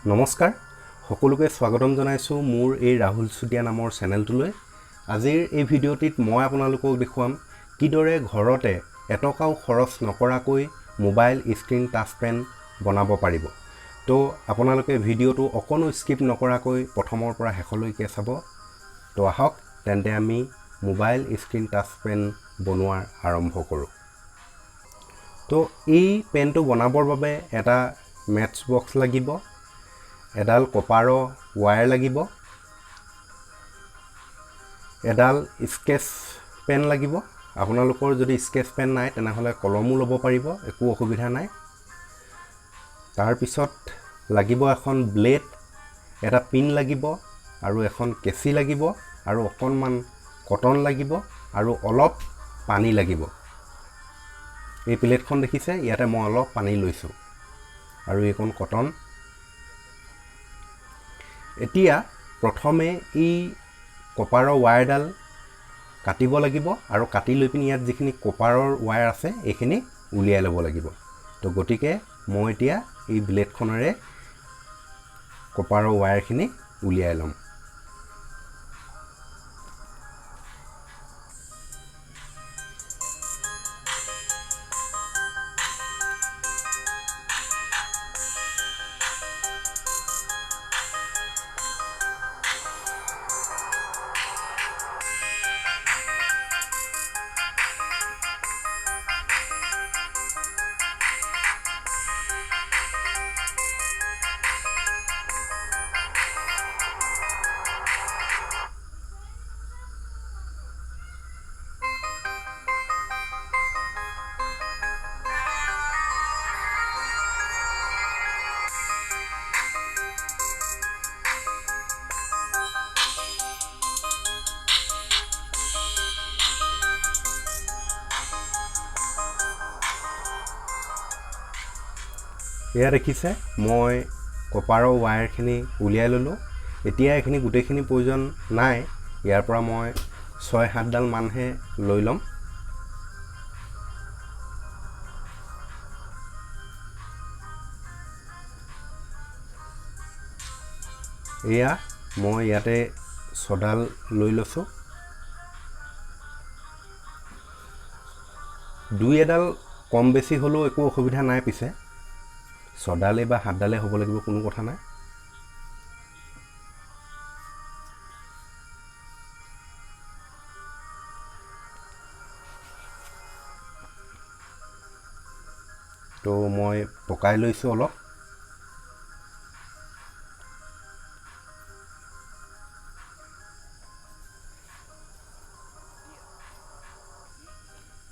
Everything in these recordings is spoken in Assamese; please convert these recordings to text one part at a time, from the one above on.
নমস্কাৰ সকলোকে স্বাগতম জনাইছো মোৰ এই ৰাহুল চুটিয়া নামৰ চেনেলটোলৈ আজিৰ এই ভিডিঅ'টিত মই আপোনালোকক দেখুৱাম কিদৰে ঘৰতে এটকাও খৰচ নকৰাকৈ মোবাইল স্ক্ৰিন টাচ পেন বনাব পাৰিব তো আপোনালোকে ভিডিঅ'টো অকনো স্কিপ নকৰাকৈ প্ৰথমৰ পৰা শেষলৈকে চাব তো আহক তেন্তে আমি মোবাইল স্ক্ৰিন টাচ পেন বনোৱাৰ আৰম্ভ কৰোঁ তো এই পেনটো বনাবৰ বাবে এটা মেটচ বক্স লাগিব এডাল কপাৰৰ ওয়্যাৰ লাগিব এডাল স্কেচ পেন লাগিব আপোনালোকৰ যদি স্কেচ পেন নাই তেনেহলে কলমো ল'ব পাৰিব একো অসুবিধা নাই তাৰ পিছত লাগিব এখন ব্লেড এটা পিন লাগিব আৰু এখন কেচি লাগিব আৰু অকনমান কটন লাগিব আৰু অলপ পানী লাগিব এই প্লেটখন দেখিছে ইয়াতে মই অলপ পানী লৈছো আৰু এইখন কটন এতিয়া প্ৰথমে এই কপাৰৰ ওয়্যাৰডাল কাটিব লাগিব আৰু কাটি লৈ পিনি ইয়াত যিখিনি কপাৰৰ ওয়্যাৰ আছে এইখিনি উলিয়াই ল'ব লাগিব তো গতিকে মই এতিয়া এই ব্লেডখনেৰে কপাৰৰ ওয়্যাৰখিনি উলিয়াই ল'ম এয়া দেখিছে মই কপাৰৰ ওয়্যাৰখিনি উলিয়াই ললো এতিয়া এখিনি গুটেখিনি প্ৰয়োজন নাই ইয়াৰ পৰা মই 6-7 ডাল মানহে লৈ লম এয়া মই ইয়াতে 6 ডাল লৈ লৈছো দুই এডাল কম বেছি হলো একো অসুবিধা নাই পিছে 6 ডালে বা 7 ডালে হ'ব লাগিব কোনো কথা নাই তো মই পকাই লৈছো অলপ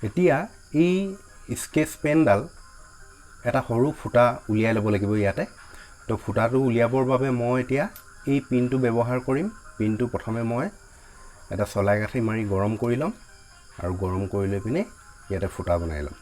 এতিয়া এই স্কেচ পেনডাল এটা সৰু ফুটা উলিয়াই ল'ব লাগিব ইয়াতে তো ফুটাটো উলিয়াবৰ বাবে মই এতিয়া এই পিনটো ব্যৱহাৰ কৰিম পিনটো প্ৰথমে মই এটা চলাই কাঠি মাৰি গৰম কৰি লম আৰু গৰম কৰি লৈ পিনে ইয়াতে ফুটা বনাই লম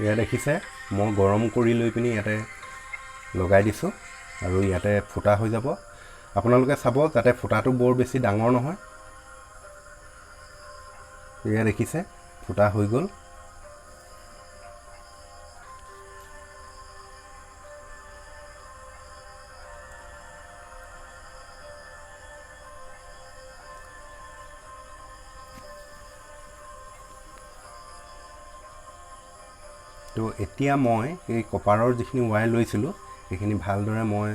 ইয়া দেখিছে মই গৰম কৰি লৈ পিনি ইয়াতে লগাই দিছো আৰু ইয়াতে ফুটা হৈ যাব আপোনালোকে চাব যাতে ফুটাটো বৰ বেছি ডাঙৰ নহয় ইয়া দেখিছে ফুটা হৈ গল তো এতিয়া মই এই কপাৰৰ যিখিনি ওয়্যাৰ লৈছিলো এইখিনি ভালদৰে মই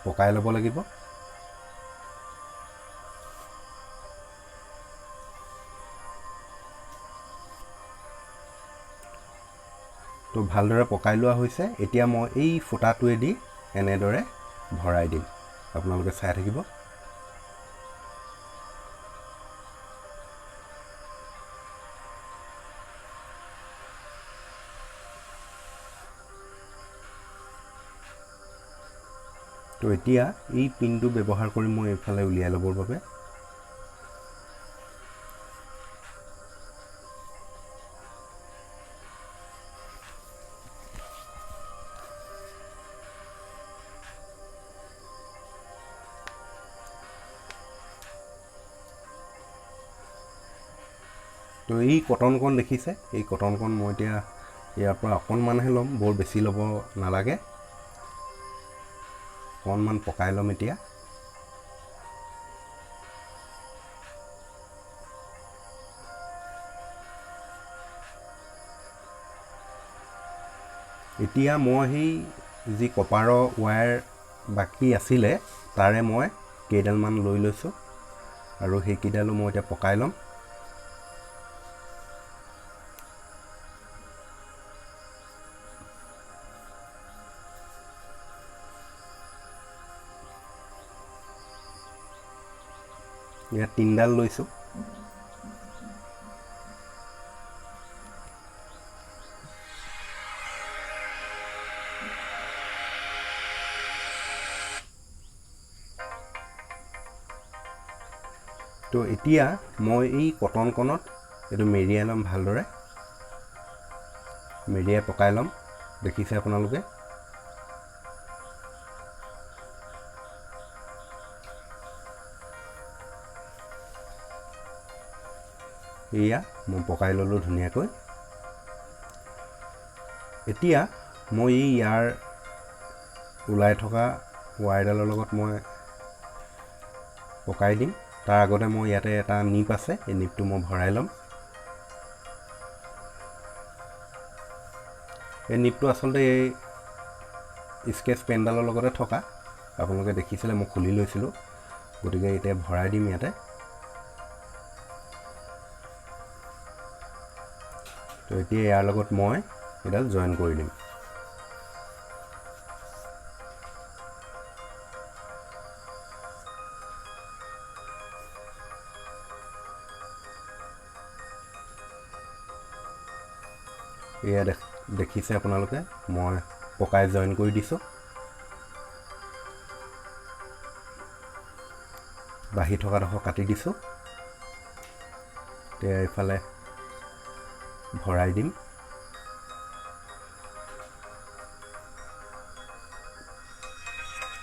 পকাই ল'ব লাগিব তো ভালদৰে পকাই লোৱা হৈছে এতিয়া মই এই ফুটাটোৱেদি এনেদৰে ভৰাই দিম আপোনালোকে চাই থাকিব তো এতিয়া এই পিনটো ব্যৱহাৰ কৰি মই এইফালে উলিয়াই ল'বৰ বাবে তো এই কটনকণ দেখিছে এই কটনকণ মই এতিয়া ইয়াৰ পৰা অকণমানহে ল'ম বৰ বেছি ল'ব নালাগে অকণমান পকাই ল'ম এতিয়া এতিয়া মই সেই যি কপাৰৰ ৱায়াৰ বাকী আছিলে তাৰে মই কেইডালমান লৈ লৈছোঁ আৰু সেই কেইডালো মই এতিয়া পকাই ল'ম ইয়াত 3ডাল লৈছোঁ তো এতিয়া মই এই কটনকণত এইটো মেৰিয়াই ল'ম ভালদৰে মেৰিয়াই পকাই ল'ম দেখিছে আপোনালোকে এয়া মই পকাই ল'লোঁ ধুনীয়াকৈ এতিয়া মই এই ইয়াৰ ওলাই থকা ৱায়াৰডালৰ লগত মই পকাই দিম তাৰ আগতে মই ইয়াতে এটা নিপ আছে এই নিপটো মই ভৰাই ল'ম এই নিপটো আচলতে এই স্কেচ পেনডালৰ লগতে থকা আপোনালোকে দেখিছিলে মই খুলি লৈছিলোঁ গতিকে এতিয়া ভৰাই দিম ইয়াতে তো এতিয়া ইয়াৰ লগত মই এডাল জয়েন কৰি দিম এয়া দেখিছে আপোনালোকে মই পকাই জয়েন কৰি দিছোঁ বাহি থকাডোখৰ কাটি দিছোঁ এতিয়া এইফালে ভৰাই দিম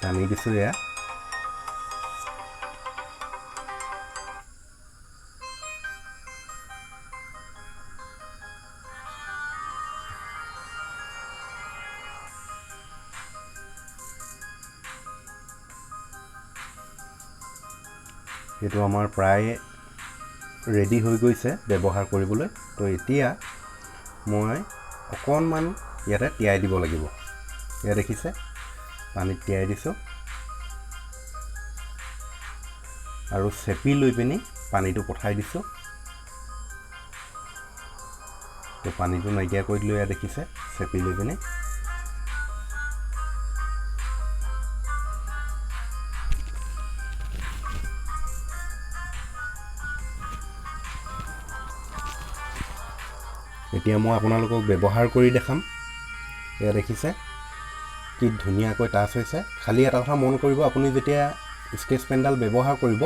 টানি দিছোঁ এয়া এইটো আমাৰ প্ৰায় ৰেডি হৈ গৈছে ব্যৱহাৰ কৰিবলৈ তো এতিয়া মই অকণমান ইয়াতে তিয়াই দিব লাগিব এয়া দেখিছে পানীত তিয়াই দিছোঁ আৰু চেপি লৈ পিনি পানীটো পঠাই দিছোঁ তো পানীটো নাইকিয়া কৰি দিলোঁ এয়া দেখিছে চেপি লৈ পিনি এতিয়া মই আপোনালোকক ব্যৱহাৰ কৰি দেখাম এয়া দেখিছে কি ধুনীয়াকৈ টাচ হৈছে খালি এটা কথা মন কৰিব আপুনি যেতিয়া স্কেচ পেনডাল ব্যৱহাৰ কৰিব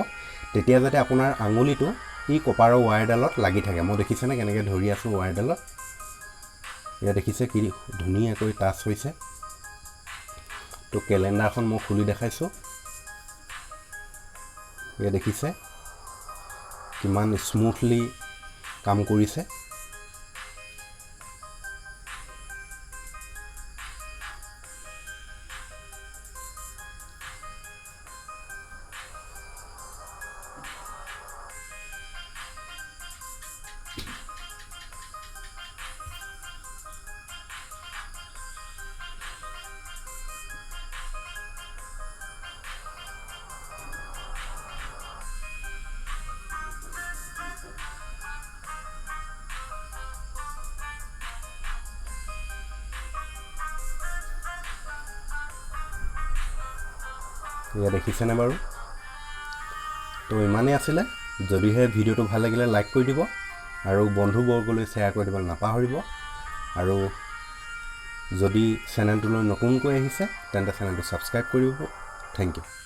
তেতিয়া যাতে আপোনাৰ আঙুলিটো এই কপাৰৰ ৱায়াৰডালত লাগি থাকে মই দেখিছেনে কেনেকৈ ধৰি আছোঁ ৱায়াৰডালত এয়া দেখিছে কি ধুনীয়াকৈ টাচ হৈছে তো কেলেণ্ডাৰখন মই খুলি দেখাইছোঁ এয়া দেখিছে কিমান স্মুথলি কাম কৰিছে এয়া দেখিছেনে বাৰু তো ইমানেই আছিলে যদিহে ভিডিঅ'টো ভাল লাগিলে লাইক কৰি দিব আৰু বন্ধুবৰ্গলৈ শ্বেয়াৰ কৰি দিবলৈ নাপাহৰিব আৰু যদি চেনেলটোলৈ নতুনকৈ আহিছে তেন্তে চেনেলটো ছাবস্ক্ৰাইব কৰিব থেংক ইউ।